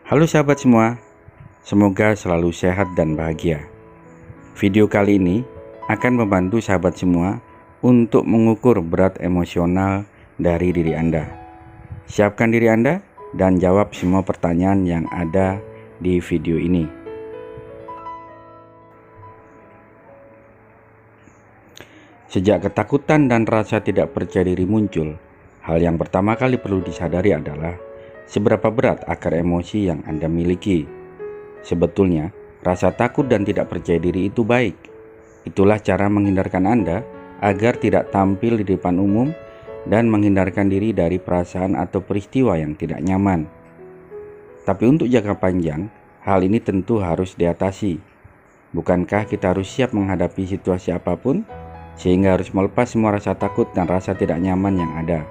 Halo sahabat semua, semoga selalu sehat dan bahagia. Video kali ini akan membantu sahabat semua untuk mengukur berat emosional dari diri Anda. Siapkan diri Anda dan jawab semua pertanyaan yang ada di video ini. Sejak ketakutan dan rasa tidak percaya diri muncul, hal yang pertama kali perlu disadari adalah seberapa berat akar emosi yang Anda miliki. Sebetulnya, rasa takut dan tidak percaya diri itu baik. Itulah cara menghindarkan Anda agar tidak tampil di depan umum dan menghindarkan diri dari perasaan atau peristiwa yang tidak nyaman. Tapi untuk jangka panjang, hal ini tentu harus diatasi. Bukankah kita harus siap menghadapi situasi apapun, sehingga harus melepas semua rasa takut dan rasa tidak nyaman yang ada?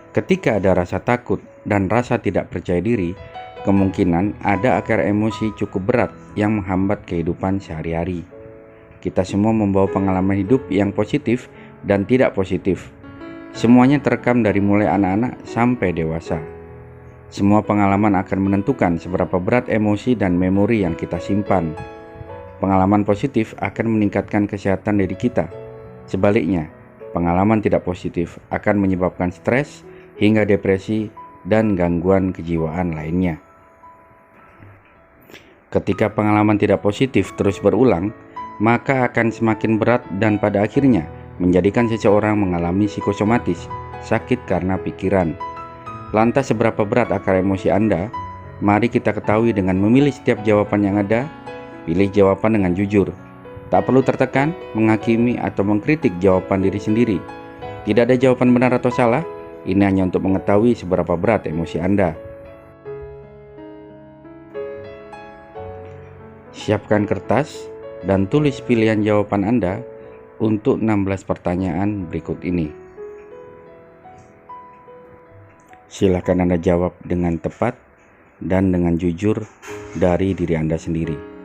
Ketika ada rasa takut dan rasa tidak percaya diri, kemungkinan ada akar emosi cukup berat yang menghambat kehidupan sehari-hari. Kita semua membawa pengalaman hidup yang positif dan tidak positif. Semuanya terekam dari mulai anak-anak sampai dewasa. Semua pengalaman akan menentukan seberapa berat emosi dan memori yang kita simpan. Pengalaman positif akan meningkatkan kesehatan diri kita. Sebaliknya, pengalaman tidak positif akan menyebabkan stres hingga depresi dan gangguan kejiwaan lainnya. Ketika pengalaman tidak positif terus berulang, maka akan semakin berat dan pada akhirnya menjadikan seseorang mengalami psikosomatis, sakit karena pikiran. Lantas seberapa berat akar emosi Anda? Mari kita ketahui dengan memilih setiap jawaban yang ada. Pilih jawaban dengan jujur. Tak perlu tertekan, menghakimi atau mengkritik jawaban diri sendiri. Tidak ada jawaban benar atau salah. Ini hanya untuk mengetahui seberapa berat emosi Anda. Siapkan kertas dan tulis pilihan jawaban Anda untuk 16 pertanyaan berikut ini. Silakan Anda jawab dengan tepat dan dengan jujur dari diri Anda sendiri.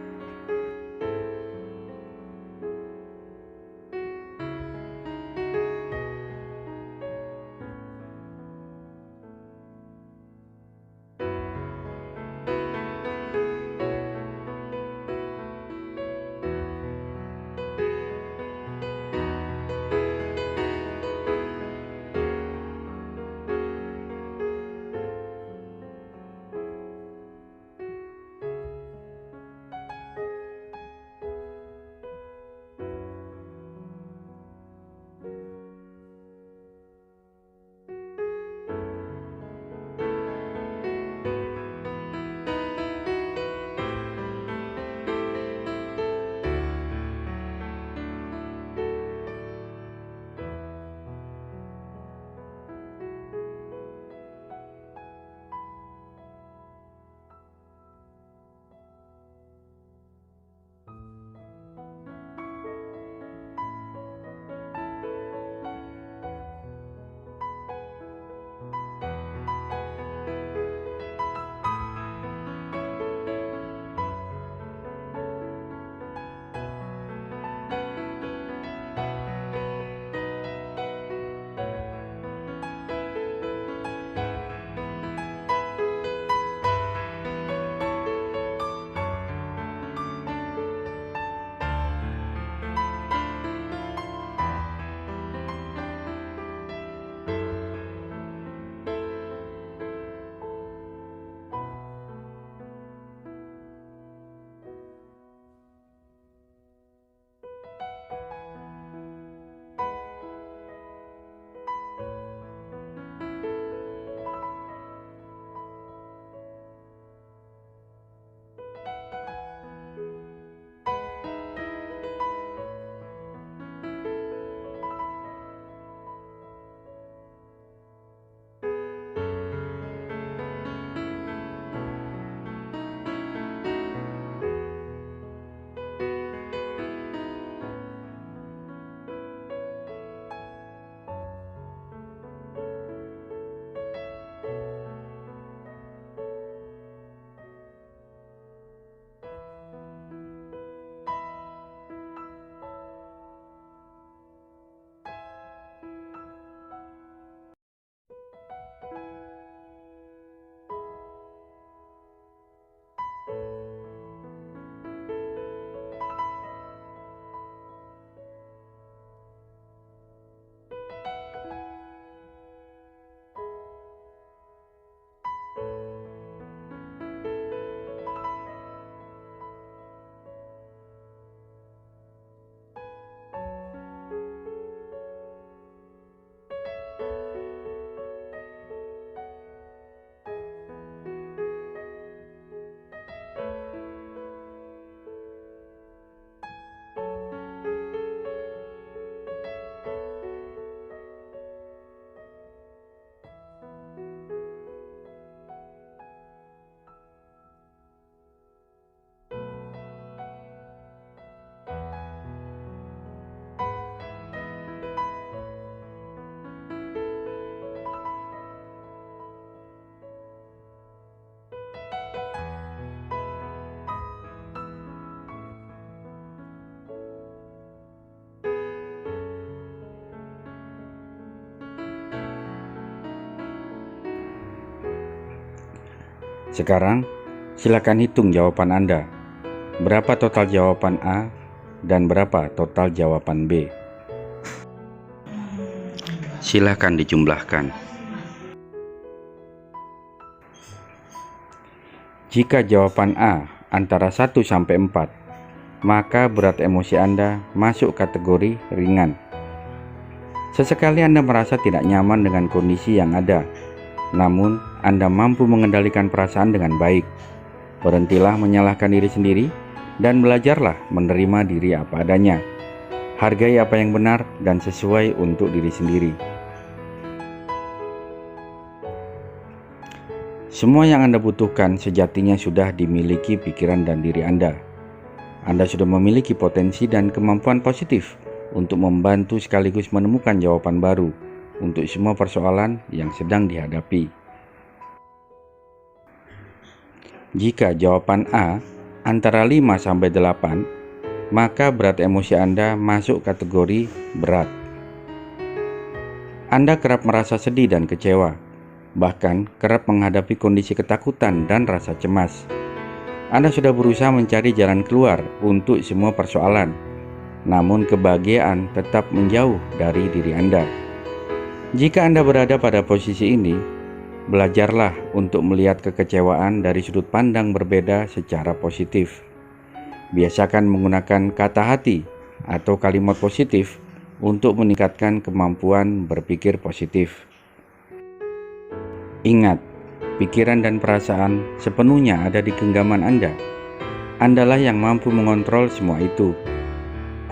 Sekarang, silakan hitung jawaban Anda. Berapa total jawaban A dan berapa total jawaban B? Silakan dijumlahkan. Jika jawaban A antara 1 sampai 4, maka berat emosi Anda masuk kategori ringan. Sesekali Anda merasa tidak nyaman dengan kondisi yang ada, namun Anda mampu mengendalikan perasaan dengan baik. Berhentilah menyalahkan diri sendiri dan belajarlah menerima diri apa adanya. Hargai apa yang benar dan sesuai untuk diri sendiri. Semua yang Anda butuhkan sejatinya sudah dimiliki pikiran dan diri Anda. Anda sudah memiliki potensi dan kemampuan positif untuk membantu sekaligus menemukan jawaban baru untuk semua persoalan yang sedang dihadapi. Jika jawaban A antara 5 sampai 8, maka berat emosi Anda masuk kategori berat. Anda kerap merasa sedih dan kecewa, bahkan kerap menghadapi kondisi ketakutan dan rasa cemas. Anda sudah berusaha mencari jalan keluar untuk semua persoalan, namun kebahagiaan tetap menjauh dari diri Anda. Jika Anda berada pada posisi ini, belajarlah untuk melihat kekecewaan dari sudut pandang berbeda secara positif. Biasakan menggunakan kata hati atau kalimat positif untuk meningkatkan kemampuan berpikir positif. Ingat, pikiran dan perasaan sepenuhnya ada di genggaman Anda. Andalah yang mampu mengontrol semua itu.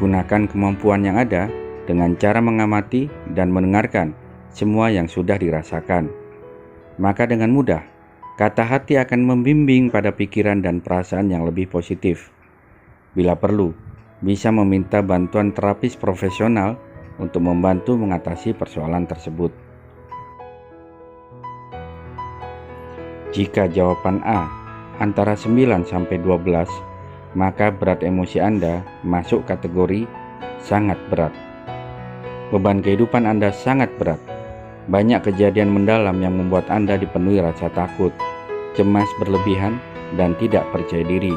Gunakan kemampuan yang ada dengan cara mengamati dan mendengarkan semua yang sudah dirasakan. Maka dengan mudah, kata hati akan membimbing pada pikiran dan perasaan yang lebih positif. Bila perlu, bisa meminta bantuan terapis profesional untuk membantu mengatasi persoalan tersebut. Jika jawaban A antara 9 sampai 12, maka berat emosi Anda masuk kategori sangat berat. Beban kehidupan Anda sangat berat. Banyak kejadian mendalam yang membuat Anda dipenuhi rasa takut, cemas berlebihan, dan tidak percaya diri.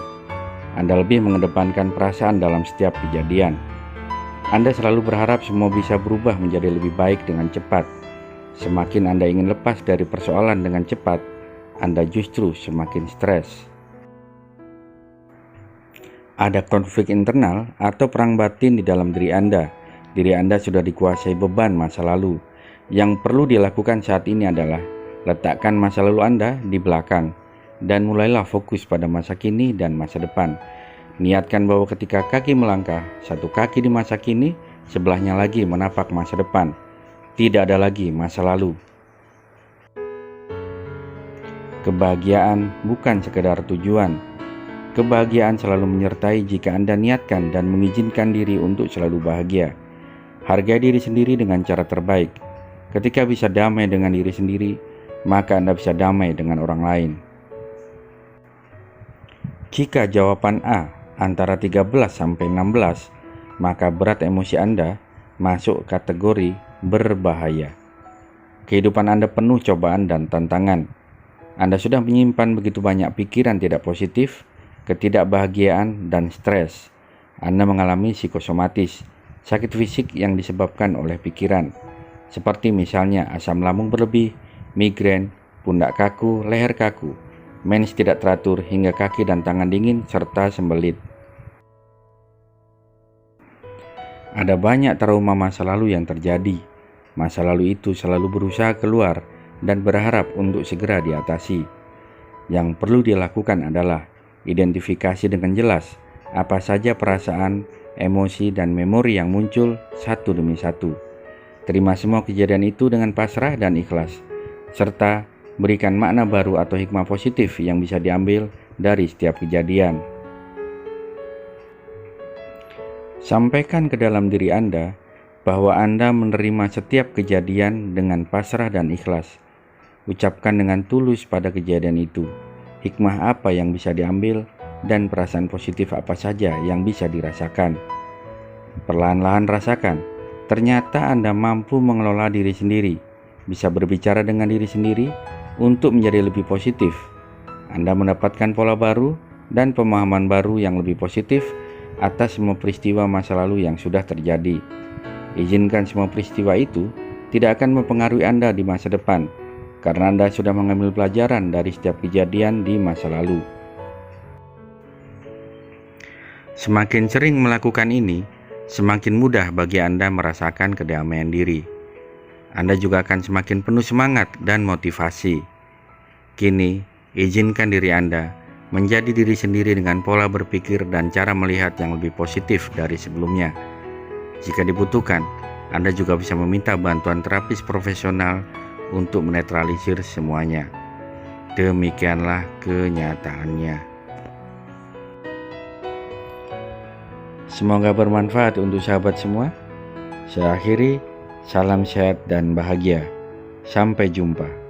Anda lebih mengedepankan perasaan dalam setiap kejadian. Anda selalu berharap semua bisa berubah menjadi lebih baik dengan cepat. Semakin Anda ingin lepas dari persoalan dengan cepat, Anda justru semakin stres. Ada konflik internal atau perang batin di dalam diri Anda. Diri Anda sudah dikuasai beban masa lalu. Yang perlu dilakukan saat ini adalah letakkan masa lalu Anda di belakang dan mulailah fokus pada masa kini dan masa depan. Niatkan bahwa ketika kaki melangkah, satu kaki di masa kini, sebelahnya lagi menapak masa depan. Tidak ada lagi masa lalu. Kebahagiaan bukan sekedar tujuan. Kebahagiaan selalu menyertai jika Anda niatkan dan mengizinkan diri untuk selalu bahagia. Hargai diri sendiri dengan cara terbaik. Ketika bisa damai dengan diri sendiri, maka Anda bisa damai dengan orang lain. Jika jawaban A antara 13 sampai 16, maka berat emosi Anda masuk kategori berbahaya. Kehidupan Anda penuh cobaan dan tantangan. Anda sudah menyimpan begitu banyak pikiran tidak positif, ketidakbahagiaan, dan stres. Anda mengalami psikosomatis, sakit fisik yang disebabkan oleh pikiran, seperti misalnya asam lambung berlebih, migrain, pundak kaku, leher kaku, mens tidak teratur, hingga kaki dan tangan dingin, serta sembelit. Ada banyak trauma masa lalu yang terjadi. Masa lalu itu selalu berusaha keluar dan berharap untuk segera diatasi. Yang perlu dilakukan adalah identifikasi dengan jelas apa saja perasaan, emosi, dan memori yang muncul satu demi satu. Terima semua kejadian itu dengan pasrah dan ikhlas, serta berikan makna baru atau hikmah positif yang bisa diambil dari setiap kejadian. Sampaikan ke dalam diri Anda bahwa Anda menerima setiap kejadian dengan pasrah dan ikhlas. Ucapkan dengan tulus pada kejadian itu, hikmah apa yang bisa diambil dan perasaan positif apa saja yang bisa dirasakan. Perlahan-lahan rasakan, ternyata Anda mampu mengelola diri sendiri, bisa berbicara dengan diri sendiri untuk menjadi lebih positif. Anda mendapatkan pola baru dan pemahaman baru yang lebih positif atas semua peristiwa masa lalu yang sudah terjadi. Izinkan semua peristiwa itu tidak akan mempengaruhi Anda di masa depan, karena Anda sudah mengambil pelajaran dari setiap kejadian di masa lalu. Semakin sering melakukan ini, semakin mudah bagi Anda merasakan kedamaian diri. Anda juga akan semakin penuh semangat dan motivasi. Kini, izinkan diri Anda menjadi diri sendiri dengan pola berpikir dan cara melihat yang lebih positif dari sebelumnya. Jika dibutuhkan, Anda juga bisa meminta bantuan terapis profesional untuk menetralisir semuanya. Demikianlah kenyataannya. Semoga bermanfaat untuk sahabat semua. Saya akhiri, salam sehat dan bahagia. Sampai jumpa.